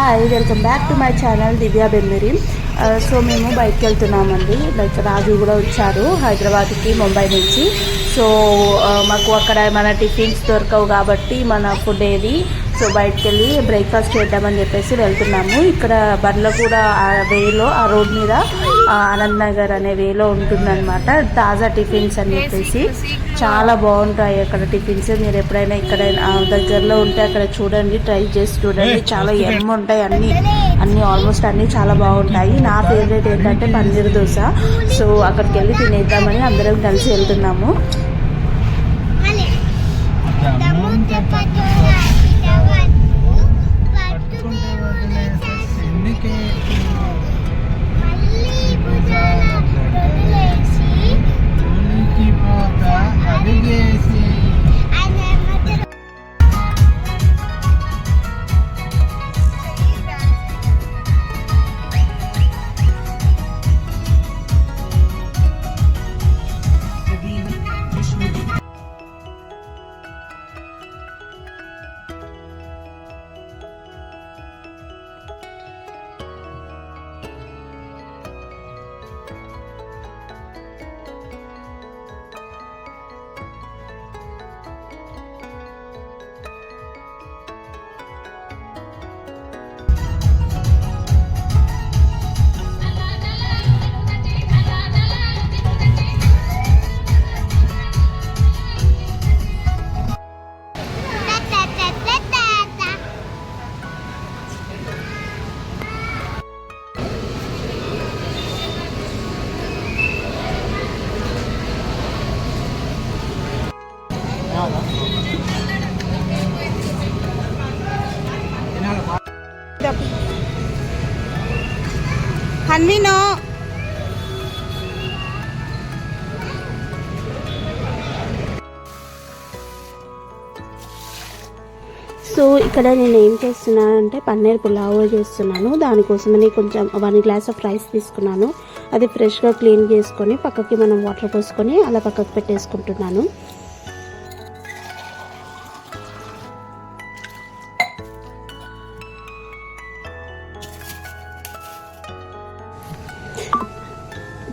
Hi, welcome back to my channel Divya Bemmari. So మేము బయటకు వెళ్తున్నామండి. లైక్ రాజు కూడా వచ్చారు హైదరాబాద్కి ముంబై నుంచి. సో మాకు అక్కడ మన టిఫిన్స్ దొరకవు కాబట్టి మన ఫుడ్ ఏది, సో బయటకు వెళ్ళి బ్రేక్ఫాస్ట్ చేద్దామని చెప్పేసి వెళ్తున్నాము. ఇక్కడ బండ్ల కూడా ఆ వేలో, ఆ రోడ్ మీద ఆనంద్ నగర్ అనే వేలో ఉంటుందన్నమాట. తాజా టిఫిన్స్ అని చెప్పేసి చాలా బాగుంటాయి అక్కడ టిఫిన్స్. మీరు ఎప్పుడైనా ఇక్కడ దగ్గరలో ఉంటే అక్కడ చూడండి, ట్రై చేసి చూడండి. చాలా ఎమ్మ ఉంటాయి, అన్నీ ఆల్మోస్ట్ అన్నీ చాలా బాగుంటాయి. నా ఫేవరెట్ ఏంటంటే పన్నీర్ దోశ. సో అక్కడికి వెళ్ళి తినేద్దామని అందరం కలిసి వెళ్తున్నాము. హన్నీనో సో ఇక్కడ నేను ఏం చేస్తున్నాను అంటే పన్నీర్ పులావ్ చేస్తున్నాను. దానికోసమని కొంచెం 1 గ్లాస్ ఆఫ్ రైస్ తీసుకున్నాను. అది ఫ్రెష్గా క్లీన్ చేసుకొని పక్కకి మనం వాటర్ పోసుకొని అలా పక్కకు పెట్టేసుకుంటున్నాను.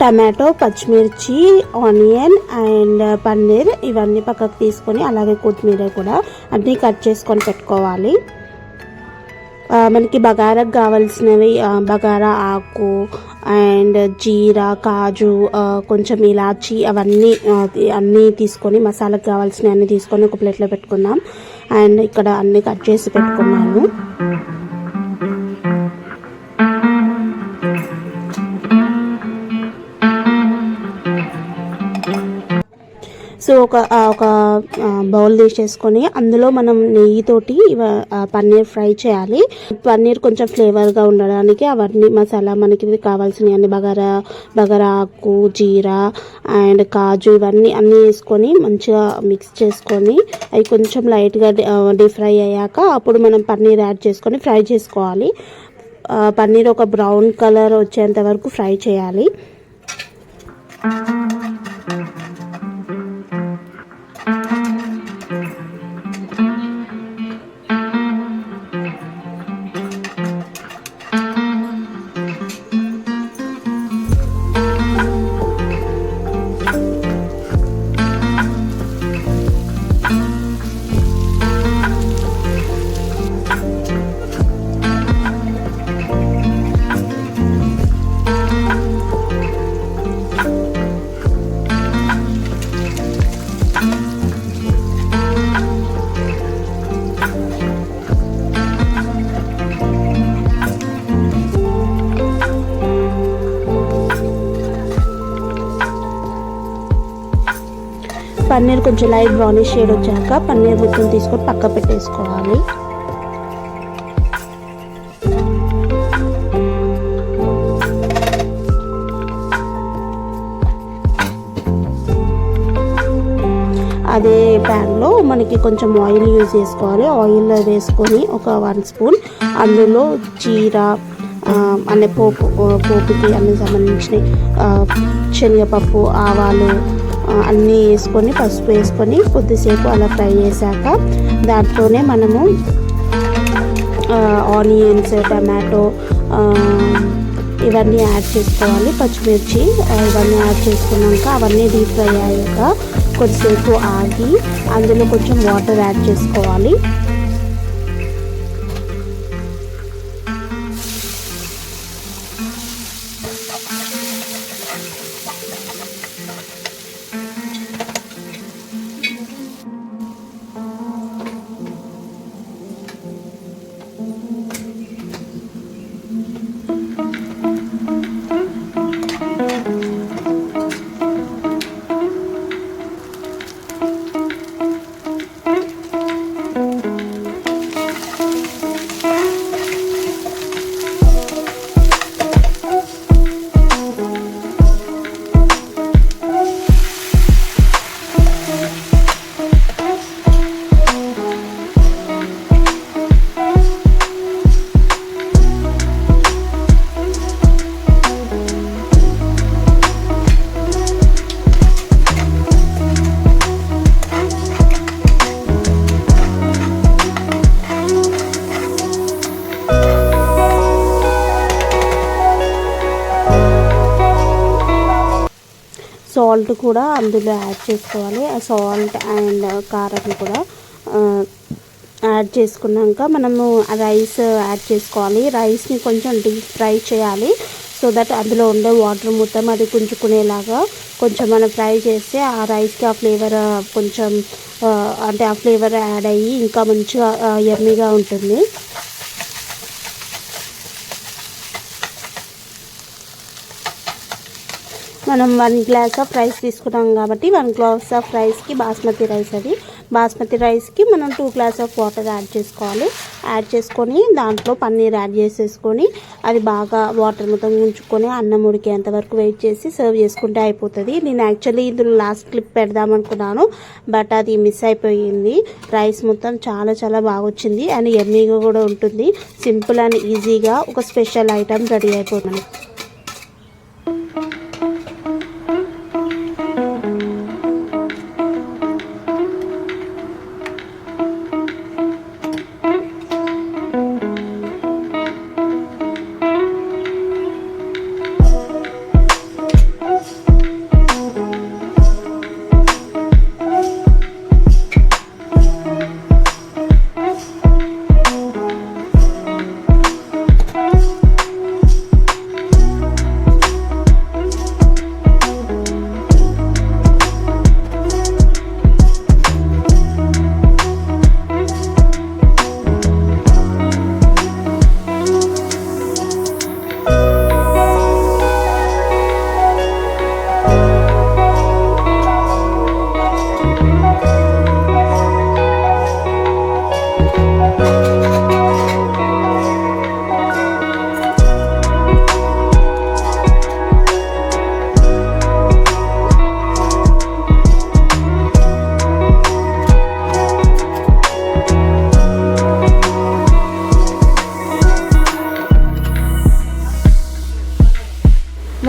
టమాటో, పచ్చిమిర్చి, ఆనియన్ అండ్ పన్నీర్ ఇవన్నీ పక్కకు తీసుకొని, అలాగే కొత్తిమీర కూడా అన్నీ కట్ చేసుకొని పెట్టుకోవాలి. మనకి బగారాకు కావాల్సినవి బగారా ఆకు అండ్ జీరా, కాజు, కొంచెం ఇలాచి అన్నీ తీసుకొని, మసాలాకు కావాల్సినవి అన్నీ తీసుకొని ఒక ప్లేట్లో పెట్టుకుందాం. అండ్ ఇక్కడ అన్నీ కట్ చేసి పెట్టుకున్నాను. సో ఒక బౌల్ తీసేసుకొని అందులో మనం నెయ్యితోటి పన్నీర్ ఫ్రై చేయాలి. పన్నీర్ కొంచెం ఫ్లేవర్గా ఉండడానికి అవన్నీ మసాలా మనకి కావాల్సినవి అన్ని బగారా ఆకు, జీరా అండ్ కాజు ఇవన్నీ వేసుకొని మంచిగా మిక్స్ చేసుకొని అవి కొంచెం లైట్గా డీప్ ఫ్రై అయ్యాక అప్పుడు మనం పన్నీర్ యాడ్ చేసుకొని ఫ్రై చేసుకోవాలి. పన్నీర్ ఒక బ్రౌన్ కలర్ వచ్చేంత వరకు ఫ్రై చేయాలి. పన్నీర్ కొంచెం లైట్ బ్రౌనిష్ షేడ్ వచ్చాక పన్నీర్ మొత్తం తీసుకొని పక్క పెట్టేసుకోవాలి. అదే ప్యాన్లో మనకి కొంచెం ఆయిల్ యూజ్ చేసుకోవాలి. ఆయిల్ వేసుకొని ఒక 1 స్పూన్ అందులో జీరా అనే పోపుకి అన్ని సంబంధించిన శనగపప్పు, ఆవాలు అన్నీ వేసుకొని పసుపు వేసుకొని కొద్దిసేపు అలా ఫ్రై చేశాక దాంట్లోనే మనము ఆనియన్స్, టమాటో ఇవన్నీ యాడ్ చేసుకోవాలి. పచ్చిమిర్చి ఇవన్నీ యాడ్ చేసుకున్నాక అవన్నీ డీప్ ఫ్రై అయ్యాక కొద్దిసేపు ఆగి అందులో కొంచెం వాటర్ యాడ్ చేసుకోవాలి. సాల్ట్ కూడా అందులో యాడ్ చేసుకోవాలి. ఆ సాల్ట్ అండ్ కారం కూడా యాడ్ చేసుకున్నాక మనము రైస్ యాడ్ చేసుకోవాలి. రైస్ని కొంచెం డీప్ ఫ్రై చేయాలి. సో దట్ అందులో ఉండే వాటర్ మొత్తం అది గుంజుకునేలాగా కొంచెం మనం ఫ్రై చేస్తే ఆ రైస్కి ఆ ఫ్లేవర్ కొంచెం అంటే ఆ ఫ్లేవర్ యాడ్ అయ్యి ఇంకా మంచిగా యమ్మీగా ఉంటుంది. మనం 1 గ్లాస్ ఆఫ్ రైస్ తీసుకున్నాం కాబట్టి 1 గ్లాస్ ఆఫ్ రైస్కి బాస్మతి రైస్, అది బాస్మతి రైస్కి మనం 2 గ్లాస్ ఆఫ్ వాటర్ యాడ్ చేసుకోవాలి. యాడ్ చేసుకొని దాంట్లో పన్నీర్ యాడ్ చేసేసుకొని అది బాగా వాటర్ మొత్తం ఉంచుకొని అన్నం ఉడికేంత వరకు వెయిట్ చేసి సర్వ్ చేసుకుంటే అయిపోతుంది. నేను యాక్చువల్లీ ఇందులో లాస్ట్ క్లిప్ పెడదాం అనుకున్నాను, బట్ అది మిస్ అయిపోయింది. రైస్ మొత్తం చాలా చాలా బాగా వచ్చింది అండ్ యమ్మీగా కూడా ఉంటుంది. సింపుల్ అండ్ ఈజీగా ఒక స్పెషల్ ఐటమ్ రెడీ అయిపోతుంది.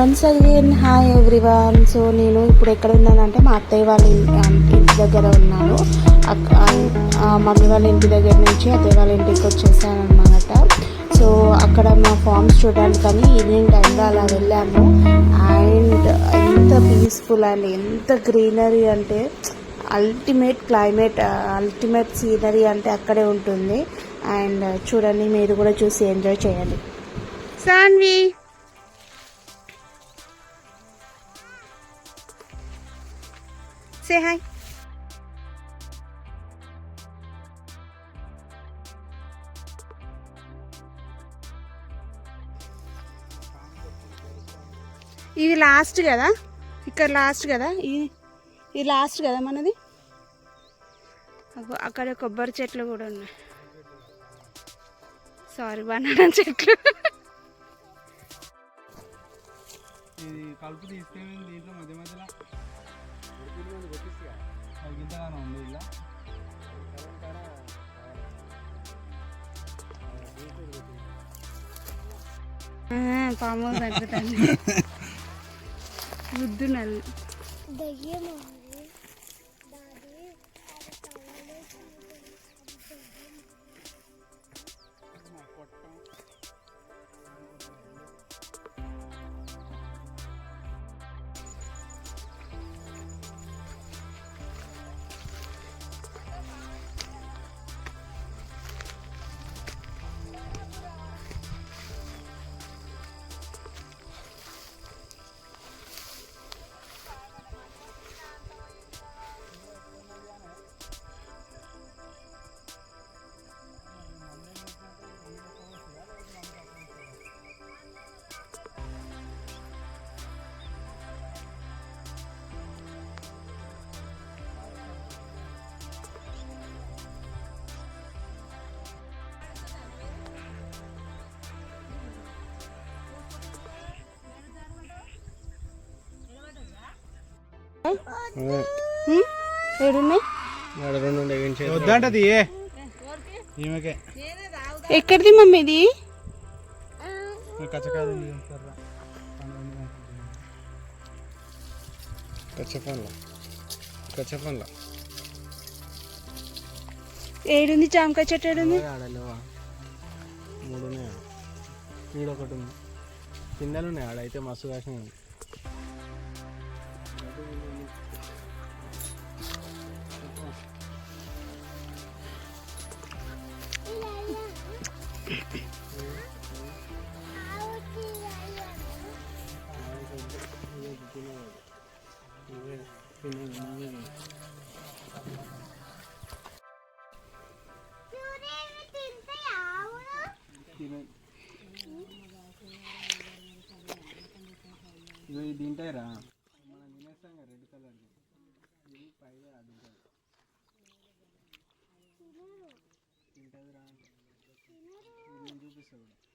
Once again hi everyone. So నేను ఇప్పుడు ఎక్కడ ఉన్నానంటే మా అత్తయ్య వాళ్ళ ఇంటి దగ్గర ఉన్నాను. మమ్మీ వాళ్ళ ఇంటి దగ్గర నుంచి అత్తయ్య వాళ్ళ ఇంటికి వచ్చేసాను అనమాట. సో అక్కడ మా ఫార్మ్స్ చూడడానికి కానీ ఈవినింగ్ టైంలో అలా వెళ్ళాము. అండ్ ఎంత పీస్ఫుల్ అండ్ ఎంత గ్రీనరీ అంటే అల్టిమేట్ క్లైమేట్, అల్టిమేట్ సీనరీ అంటే అక్కడే ఉంటుంది. అండ్ చూడండి, మీరు కూడా చూసి ఎంజాయ్ చేయండి. Sanvi say hi. ఇది లాస్ట్ కదా, ఇక్కడ లాస్ట్ కదా, ఇది లాస్ట్ కదా మనది. అక్కడ కొబ్బరి చెట్లు కూడా ఉన్నాయి, సారీ బనానా చెట్లు. పాము తగ్గుతుంది బుద్ధు నల్లి. ఏడున్నాయి వద్దంటది ఎక్కడిది మమ్మీ ఇది ఏడుంది జామకాయ చెట్టు ఏడుంది మూడు ఉన్నాయి ఈడొకటి ఉంది కిందలు ఉన్నాయి ఆడైతే మస్తు కాసిన ఇది తింటాయిరా మనం తినేస్తాం కదా రెడ్ కలర్ ఇది పైగా అది తింటుంది రా చూపిస్తా కూడా